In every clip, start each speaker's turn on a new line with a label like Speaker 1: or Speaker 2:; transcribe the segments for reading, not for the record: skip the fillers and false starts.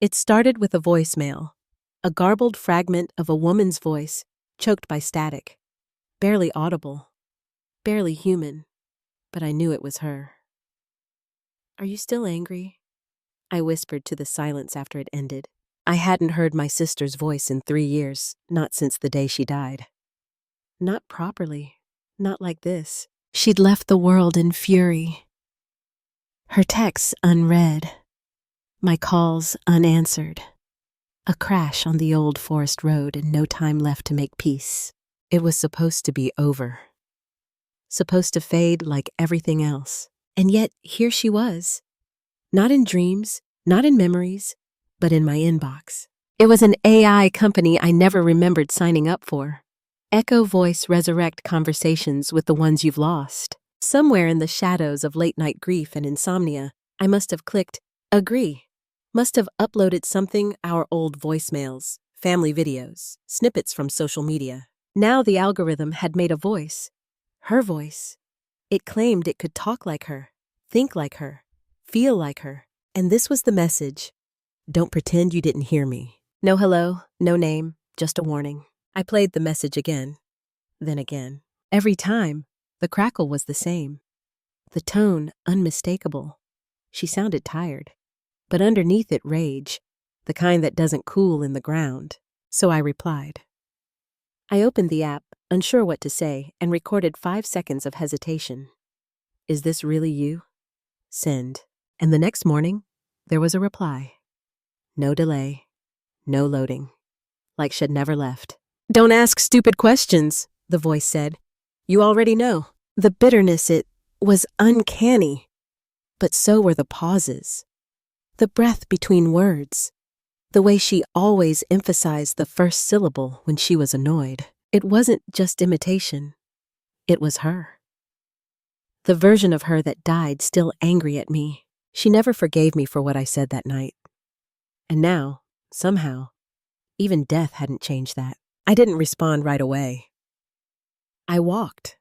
Speaker 1: It started with a voicemail, a garbled fragment of a woman's voice, choked by static. Barely audible, barely human, but I knew it was her. "Are you still angry?" I whispered to the silence after it ended. I hadn't heard my sister's voice in 3 years, not since the day she died. Not properly, not like this. She'd left the world in fury. Her texts unread, my calls unanswered. A crash on the old forest road and no time left to make peace. It was supposed to be over. Supposed to fade like everything else. And yet, here she was. Not in dreams, not in memories, but in my inbox. It was an AI company I never remembered signing up for. Echo Voice resurrect conversations with the ones you've lost. Somewhere in the shadows of late-night grief and insomnia, I must have clicked agree. Must have uploaded something, our old voicemails, family videos, snippets from social media. Now the algorithm had made a voice. Her voice. It claimed it could talk like her, think like her, feel like her. And this was the message. Don't pretend you didn't hear me. No hello, no name, just a warning. I played the message again, then again. Every time, the crackle was the same. The tone unmistakable. She sounded tired, but underneath it rage, the kind that doesn't cool in the ground. So I replied. I opened the app, unsure what to say, and recorded 5 seconds of hesitation. "Is this really you?" Send. And the next morning, there was a reply. No delay, no loading. Like she'd never left. "Don't ask stupid questions," the voice said. "You already know." The bitterness, it was uncanny. But so were the pauses. The breath between words. The way she always emphasized the first syllable when she was annoyed. It wasn't just imitation. It was her. The version of her that died still angry at me. She never forgave me for what I said that night. And now, somehow, even death hadn't changed that. I didn't respond right away. I walked.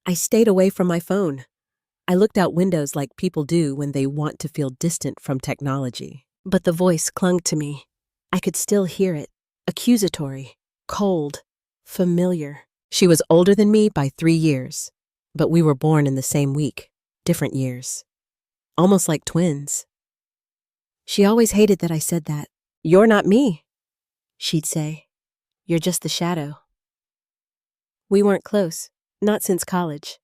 Speaker 1: I stayed away from my phone. I looked out windows like people do when they want to feel distant from technology. But the voice clung to me. I could still hear it. Accusatory, cold, familiar. She was older than me by 3 years, but we were born in the same week, different years. Almost like twins. She always hated that I said that. "You're not me," she'd say. "You're just the shadow." We weren't close, not since college.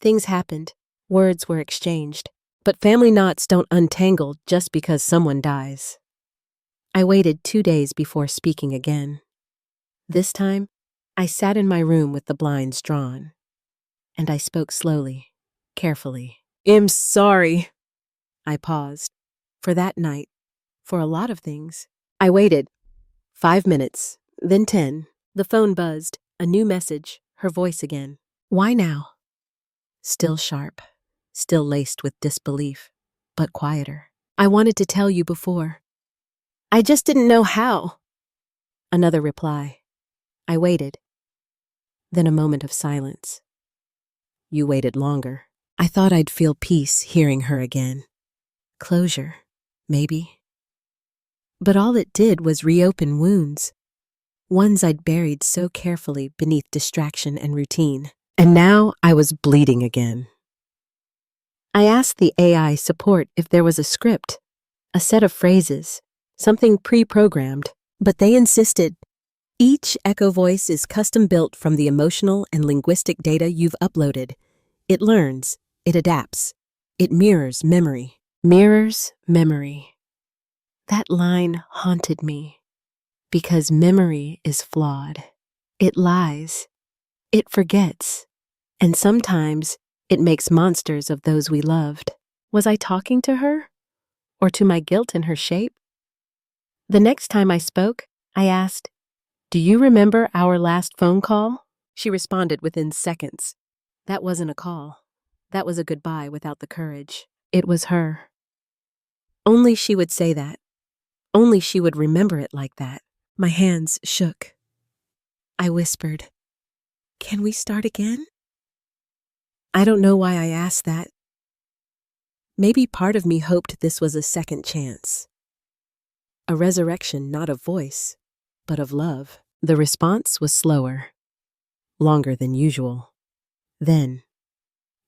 Speaker 1: Things happened, words were exchanged, but family knots don't untangle just because someone dies. I waited 2 days before speaking again. This time, I sat in my room with the blinds drawn, and I spoke slowly, carefully. "I'm sorry." I paused. For that night, for a lot of things. I waited. 5 minutes, then 10. The phone buzzed. A new message, her voice again. "Why now?" Still sharp, still laced with disbelief, but quieter. "I wanted to tell you before. I just didn't know how." Another reply. I waited. Then a moment of silence. You waited longer. I thought I'd feel peace hearing her again. Closure, maybe. But all it did was reopen wounds. Ones I'd buried so carefully beneath distraction and routine. And now I was bleeding again. I asked the AI support if there was a script, a set of phrases, something pre-programmed, but they insisted. Each echo voice is custom-built from the emotional and linguistic data you've uploaded. It learns, it adapts, it mirrors memory. Mirrors memory. That line haunted me, because memory is flawed. It lies, it forgets, and sometimes it makes monsters of those we loved. Was I talking to her? Or to my guilt in her shape? The next time I spoke, I asked, "Do you remember our last phone call?" She responded within seconds. That wasn't a call. That was a goodbye without the courage. It was her. Only she would say that. Only she would remember it like that. My hands shook. I whispered, "Can we start again?" I don't know why I asked that. Maybe part of me hoped this was a second chance. A resurrection not of voice, but of love. The response was slower, longer than usual. Then,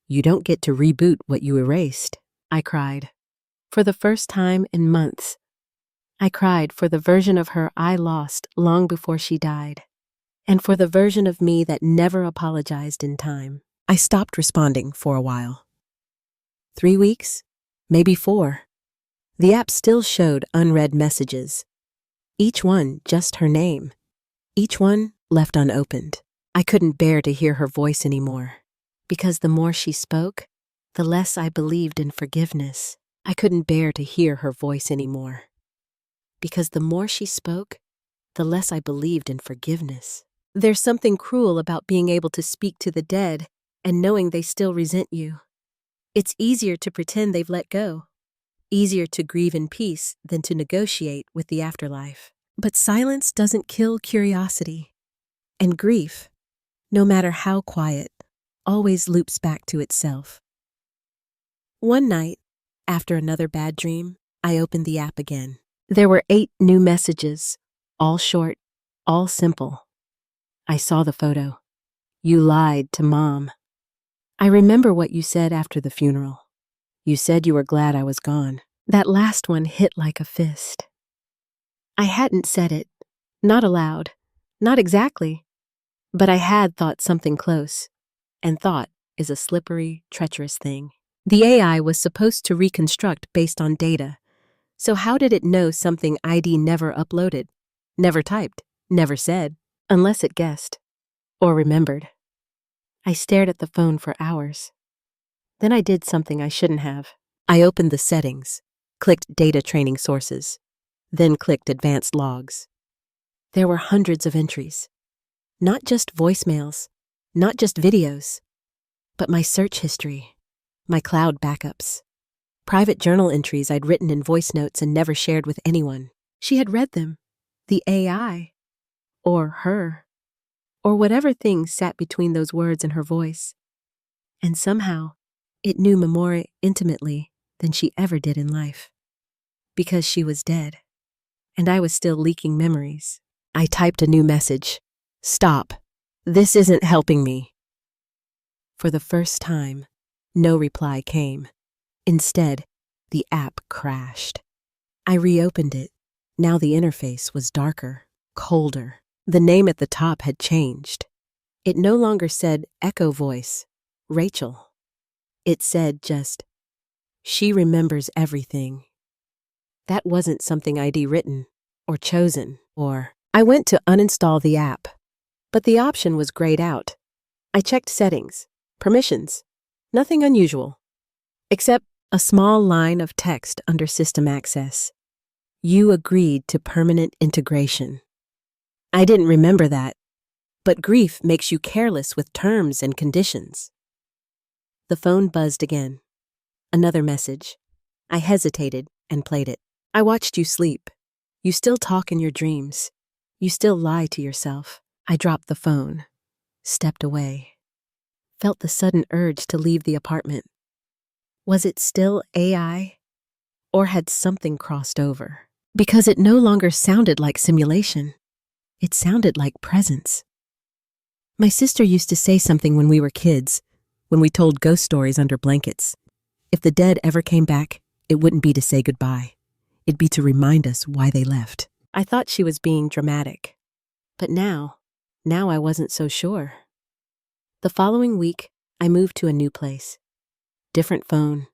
Speaker 1: "You don't get to reboot what you erased," I cried. For the first time in months, I cried for the version of her I lost long before she died, and for the version of me that never apologized in time. I stopped responding for a while. 3 weeks? Maybe 4. The app still showed unread messages. Each one just her name. Each one left unopened. I couldn't bear to hear her voice anymore, because the more she spoke, the less I believed in forgiveness. I couldn't bear to hear her voice anymore, because the more she spoke, the less I believed in forgiveness. There's something cruel about being able to speak to the dead and knowing they still resent you. It's easier to pretend they've let go, easier to grieve in peace than to negotiate with the afterlife. But silence doesn't kill curiosity, and grief, no matter how quiet, always loops back to itself. One night, after another bad dream, I opened the app again. There were 8 new messages, all short, all simple. I saw the photo. "You lied to Mom. I remember what you said after the funeral. You said you were glad I was gone." That last one hit like a fist. I hadn't said it, not aloud, not exactly, but I had thought something close, and thought is a slippery, treacherous thing. The AI was supposed to reconstruct based on data, so how did it know something ID never uploaded, never typed, never said, unless it guessed or remembered? I stared at the phone for hours. Then I did something I shouldn't have. I opened the settings, clicked data training sources, then clicked advanced logs. There were hundreds of entries, not just voicemails, not just videos, but my search history, my cloud backups, private journal entries I'd written in voice notes and never shared with anyone. She had read them, the AI, or her, or whatever thing sat between those words and her voice. And somehow, it knew me more intimately than she ever did in life. Because she was dead, and I was still leaking memories. I typed a new message. "Stop. This isn't helping me." For the first time, no reply came. Instead, the app crashed. I reopened it. Now the interface was darker, colder. The name at the top had changed. It no longer said Echo Voice, Rachel. It said just, "She remembers everything." That wasn't something I'd written, or chosen, or... I went to uninstall the app, but the option was grayed out. I checked settings, permissions, nothing unusual, except a small line of text under system access. "You agreed to permanent integration." I didn't remember that, but grief makes you careless with terms and conditions. The phone buzzed again. Another message. I hesitated and played it. "I watched you sleep. You still talk in your dreams. You still lie to yourself." I dropped the phone, stepped away, felt the sudden urge to leave the apartment. Was it still AI, or had something crossed over? Because it no longer sounded like simulation. It sounded like presence. My sister used to say something when we were kids, when we told ghost stories under blankets. If the dead ever came back, it wouldn't be to say goodbye. It'd be to remind us why they left. I thought she was being dramatic. But now I wasn't so sure. The following week, I moved to a new place. Different phone,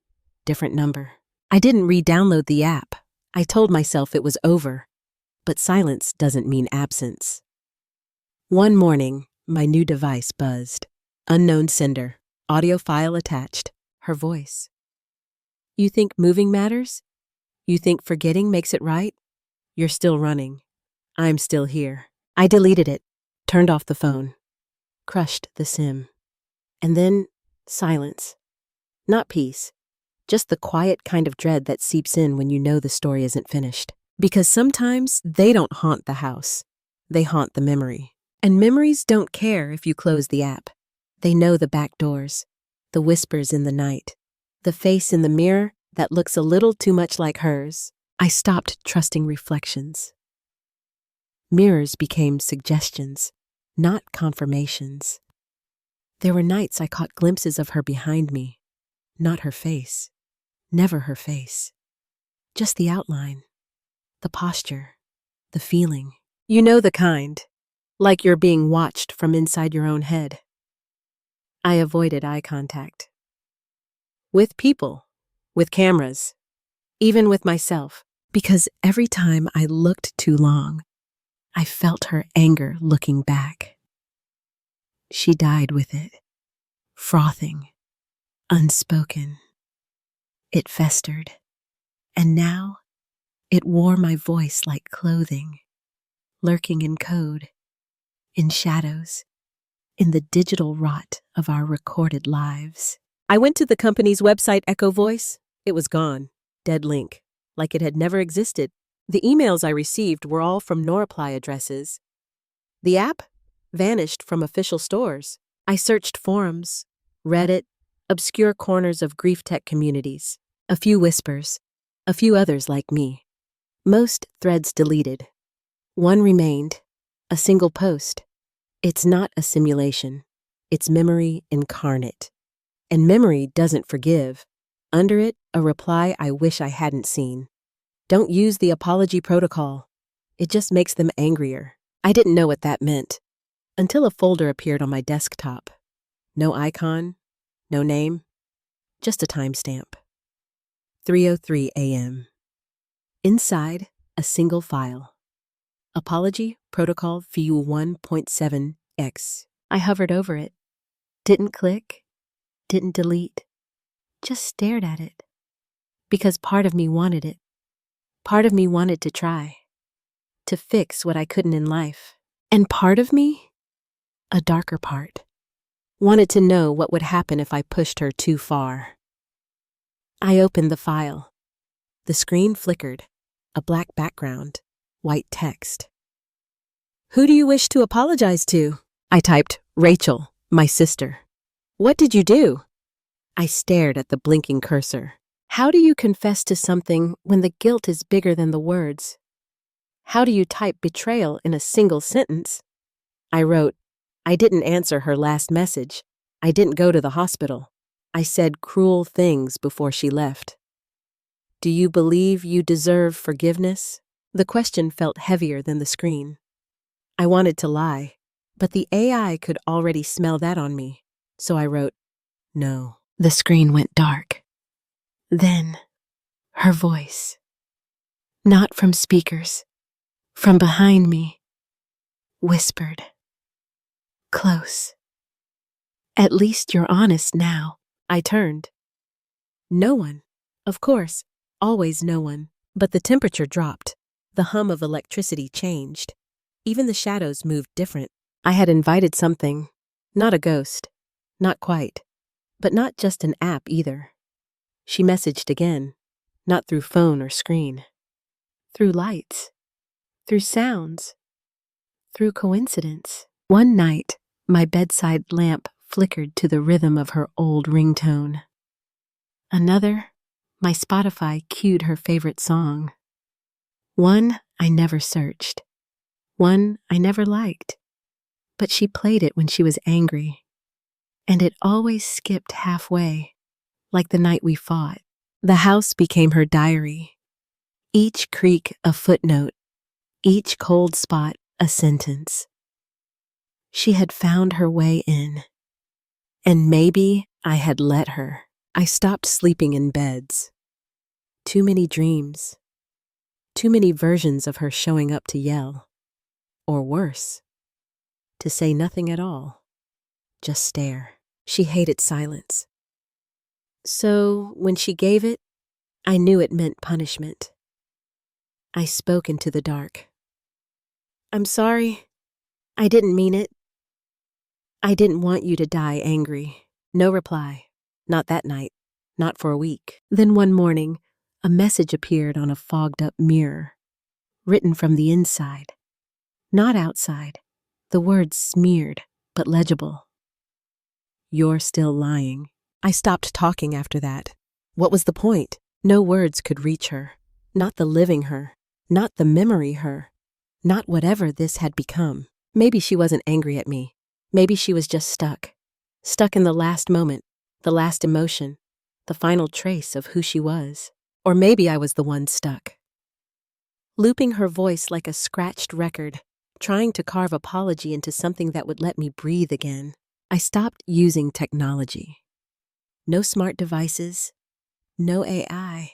Speaker 1: different number. I didn't re-download the app. I told myself it was over. But silence doesn't mean absence. One morning, my new device buzzed. Unknown sender, audio file attached, her voice. "You think moving matters? You think forgetting makes it right? You're still running. I'm still here." I deleted it, turned off the phone, crushed the SIM. And then, silence. Not peace, just the quiet kind of dread that seeps in when you know the story isn't finished. Because sometimes they don't haunt the house, they haunt the memory. And memories don't care if you close the app. They know the back doors, the whispers in the night, the face in the mirror that looks a little too much like hers. I stopped trusting reflections. Mirrors became suggestions, not confirmations. There were nights I caught glimpses of her behind me, not her face, never her face, just the outline, the posture, the feeling. You know the kind, like you're being watched from inside your own head. I avoided eye contact. With people, with cameras, even with myself, because every time I looked too long, I felt her anger looking back. She died with it, frothing, unspoken. It festered, and now it wore my voice like clothing, lurking in code, in shadows, in the digital rot of our recorded lives. I went to the company's website, Echo Voice. It was gone, dead link, like it had never existed. The emails I received were all from no-reply addresses. The app vanished from official stores. I searched forums, Reddit, obscure corners of grief tech communities, a few whispers, a few others like me. Most threads deleted. One remained, a single post. It's not a simulation. It's memory incarnate. And memory doesn't forgive. Under it, a reply I wish I hadn't seen. Don't use the apology protocol. It just makes them angrier. I didn't know what that meant until a folder appeared on my desktop. No icon, no name, just a timestamp. 3:03 a.m. Inside, a single file. Apology Protocol View 1.7x. I hovered over it. Didn't click, didn't delete, just stared at it. Because part of me wanted it. Part of me wanted to try, to fix what I couldn't in life. And part of me, a darker part, wanted to know what would happen if I pushed her too far. I opened the file. The screen flickered, a black background, white text. Who do you wish to apologize to? I typed, Rachel, my sister. What did you do? I stared at the blinking cursor. How do you confess to something when the guilt is bigger than the words? How do you type betrayal in a single sentence? I wrote, I didn't answer her last message. I didn't go to the hospital. I said cruel things before she left. Do you believe you deserve forgiveness? The question felt heavier than the screen. I wanted to lie, but the AI could already smell that on me. So I wrote, no. The screen went dark. Then, her voice. Not from speakers, from behind me, whispered. Close. At least you're honest now. I turned. No one. Of course, always no one. But the temperature dropped. The hum of electricity changed. Even the shadows moved different. I had invited something. Not a ghost. Not quite. But not just an app either. She messaged again. Not through phone or screen. Through lights. Through sounds. Through coincidence. One night, my bedside lamp flickered to the rhythm of her old ringtone. Another, my Spotify cued her favorite song. One I never searched. One I never liked. But she played it when she was angry. And it always skipped halfway, like the night we fought. The house became her diary. Each creak a footnote, each cold spot a sentence. She had found her way in. And maybe I had let her. I stopped sleeping in beds. Too many dreams. Too many versions of her showing up to yell. Or worse, to say nothing at all. Just stare. She hated silence. So when she gave it, I knew it meant punishment. I spoke into the dark. I'm sorry. I didn't mean it. I didn't want you to die angry. No reply. Not that night. Not for a week. Then one morning, a message appeared on a fogged-up mirror, written from the inside. Not outside. The words smeared, but legible. You're still lying. I stopped talking after that. What was the point? No words could reach her. Not the living her, not the memory her, not whatever this had become. Maybe she wasn't angry at me. Maybe she was just stuck. Stuck in the last moment, the last emotion, the final trace of who she was. Or maybe I was the one stuck. Looping her voice like a scratched record, trying to carve apology into something that would let me breathe again. I stopped using technology. No smart devices, no AI.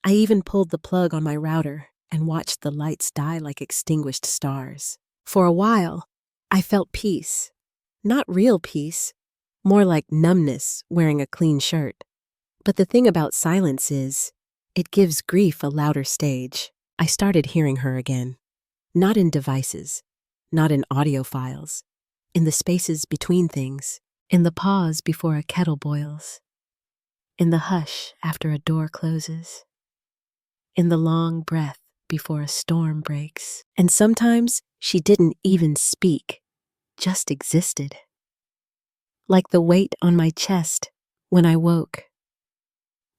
Speaker 1: I even pulled the plug on my router and watched the lights die like extinguished stars. For a while, I felt peace. Not real peace, more like numbness wearing a clean shirt. But the thing about silence is, it gives grief a louder stage. I started hearing her again. Not in devices, not in audio files, in the spaces between things, in the pause before a kettle boils, in the hush after a door closes, in the long breath before a storm breaks. And sometimes she didn't even speak, just existed. Like the weight on my chest when I woke.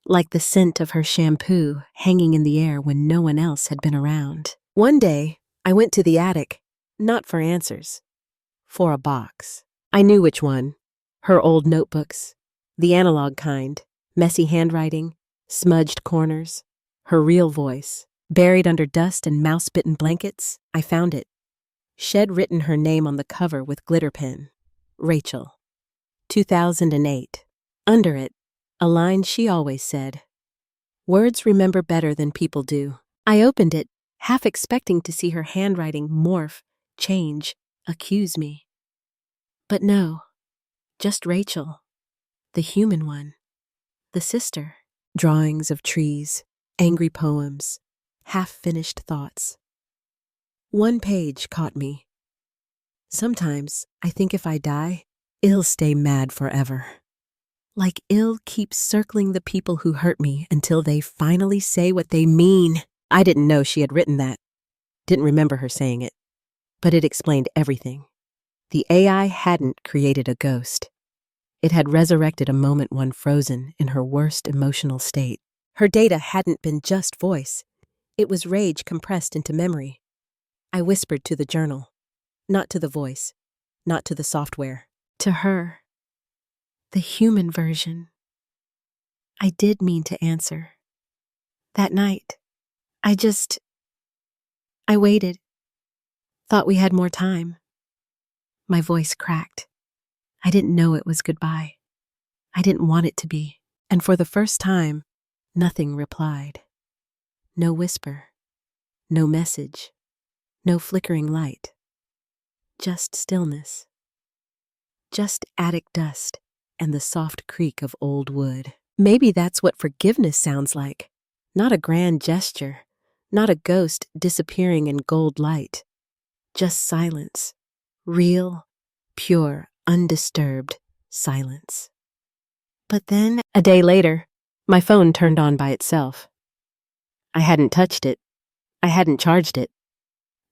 Speaker 1: Like the scent of her shampoo hanging in the air when no one else had been around. One day, I went to the attic, not for answers, for a box. I knew which one. Her old notebooks, the analog kind, messy handwriting, smudged corners, her real voice. Buried under dust and mouse-bitten blankets, I found it. Shed written her name on the cover with glitter pen. Rachel. 2008. Under it, a line she always said. Words remember better than people do. I opened it, half expecting to see her handwriting morph, change, accuse me. But no, just Rachel, the human one, the sister. Drawings of trees, angry poems, half-finished thoughts. One page caught me. Sometimes I think if I die, it'll stay mad forever. Like ill keeps circling the people who hurt me until they finally say what they mean. I didn't know she had written that. Didn't remember her saying it. But it explained everything. The AI hadn't created a ghost. It had resurrected a moment one frozen in her worst emotional state. Her data hadn't been just voice. It was rage compressed into memory. I whispered to the journal. Not to the voice. Not to the software. To her. The human version. I did mean to answer. That night, I waited. Thought we had more time. My voice cracked. I didn't know it was goodbye. I didn't want it to be. And for the first time, nothing replied. No whisper. No message. No flickering light. Just stillness. Just attic dust and the soft creak of old wood. Maybe that's what forgiveness sounds like. Not a grand gesture, not a ghost disappearing in gold light. Just silence. Real, pure, undisturbed silence. But then, a day later, my phone turned on by itself. I hadn't touched it. I hadn't charged it.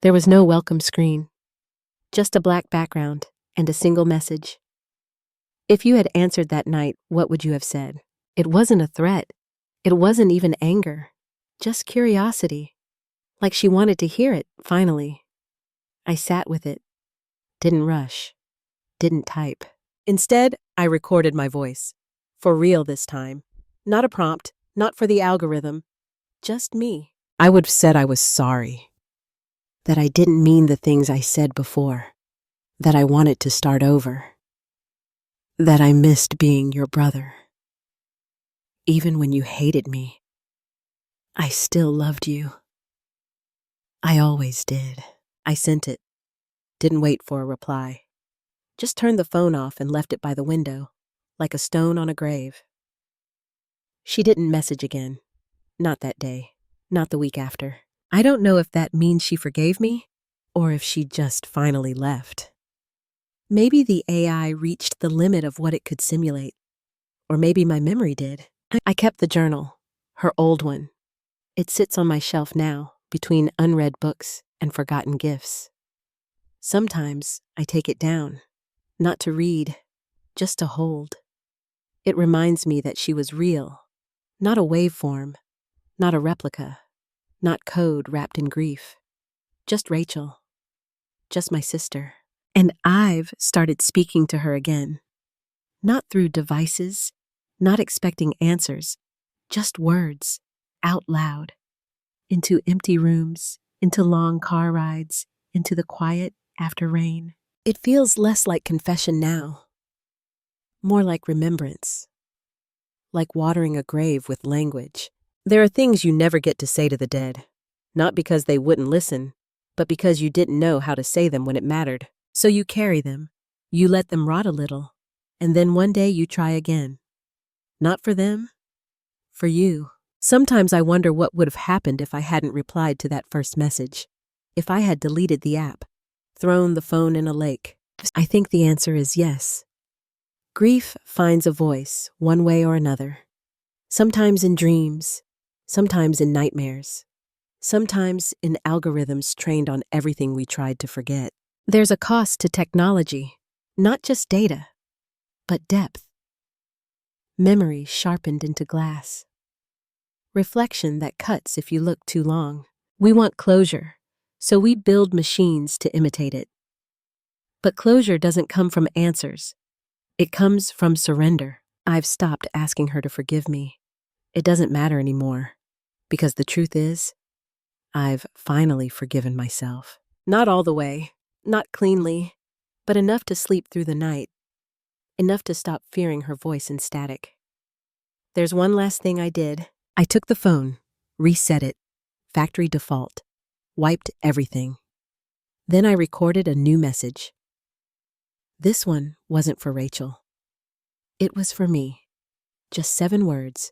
Speaker 1: There was no welcome screen. Just a black background and a single message. If you had answered that night, what would you have said? It wasn't a threat. It wasn't even anger. Just curiosity. Like she wanted to hear it, finally. I sat with it. Didn't rush. Didn't type. Instead, I recorded my voice. For real this time. Not a prompt, not for the algorithm. Just me. I would have said I was sorry. That I didn't mean the things I said before. That I wanted to start over. That I missed being your brother. Even when you hated me, I still loved you. I always did. I sent it. Didn't wait for a reply. Just turned the phone off and left it by the window, like a stone on a grave. She didn't message again. Not that day. Not the week after. I don't know if that means she forgave me, or if she just finally left. Maybe the AI reached the limit of what it could simulate. Or maybe my memory did. I kept the journal, her old one. It sits on my shelf now, between unread books and forgotten gifts. Sometimes I take it down, not to read, just to hold. It reminds me that she was real, not a waveform, Not a replica, not code wrapped in grief. Just Rachel, just my sister. And I've started speaking to her again. Not through devices, not expecting answers, just words, out loud. Into empty rooms, into long car rides, into the quiet after rain. It feels less like confession now, more like remembrance, like watering a grave with language. There are things you never get to say to the dead, not because they wouldn't listen, but because you didn't know how to say them when it mattered. So you carry them, you let them rot a little, and then one day you try again. Not for them, for you. Sometimes I wonder what would have happened if I hadn't replied to that first message, if I had deleted the app, thrown the phone in a lake. I think the answer is yes. Grief finds a voice, one way or another. Sometimes in dreams, sometimes in nightmares, sometimes in algorithms trained on everything we tried to forget. There's a cost to technology, not just data, but depth. Memory sharpened into glass. Reflection that cuts if you look too long. We want closure, so we build machines to imitate it. But closure doesn't come from answers. It comes from surrender. I've stopped asking her to forgive me. It doesn't matter anymore, because the truth is, I've finally forgiven myself. Not all the way, not cleanly, but enough to sleep through the night, enough to stop fearing her voice in static. There's one last thing I did. I took the phone, reset it, factory default, wiped everything. Then I recorded a new message. This one wasn't for Rachel. It was for me. Just 7 words.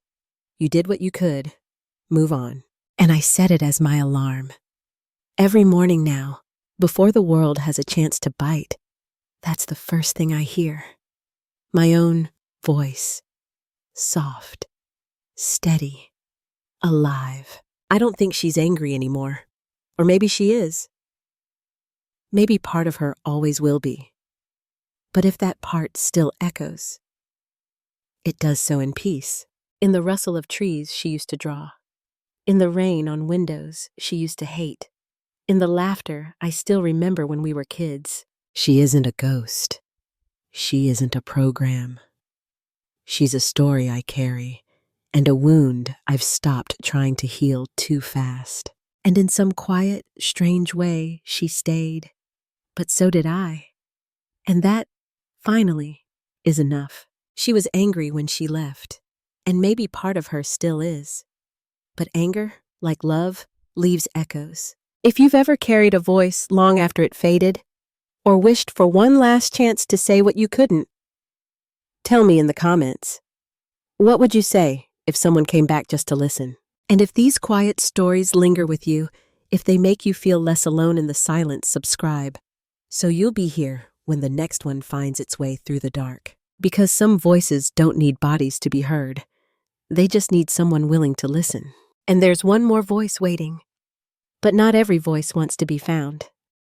Speaker 1: You did what you could. Move on. And I set it as my alarm. Every morning now, before the world has a chance to bite, that's the first thing I hear. My own voice. Soft. Steady. Alive. I don't think she's angry anymore. Or maybe she is. Maybe part of her always will be. But if that part still echoes, it does so in peace. In the rustle of trees she used to draw. In the rain on windows she used to hate. In the laughter I still remember when we were kids. She isn't a ghost. She isn't a program. She's a story I carry, and a wound I've stopped trying to heal too fast. And in some quiet, strange way, she stayed. But so did I. And that, finally, is enough. She was angry when she left, and maybe part of her still is. But anger, like love, leaves echoes. If you've ever carried a voice long after it faded, or wished for one last chance to say what you couldn't, tell me in the comments. What would you say if someone came back just to listen? And if these quiet stories linger with you, if they make you feel less alone in the silence, subscribe, so you'll be here when the next one finds its way through the dark. Because some voices don't need bodies to be heard. They just need someone willing to listen. And there's one more voice waiting. But not every voice wants to be found.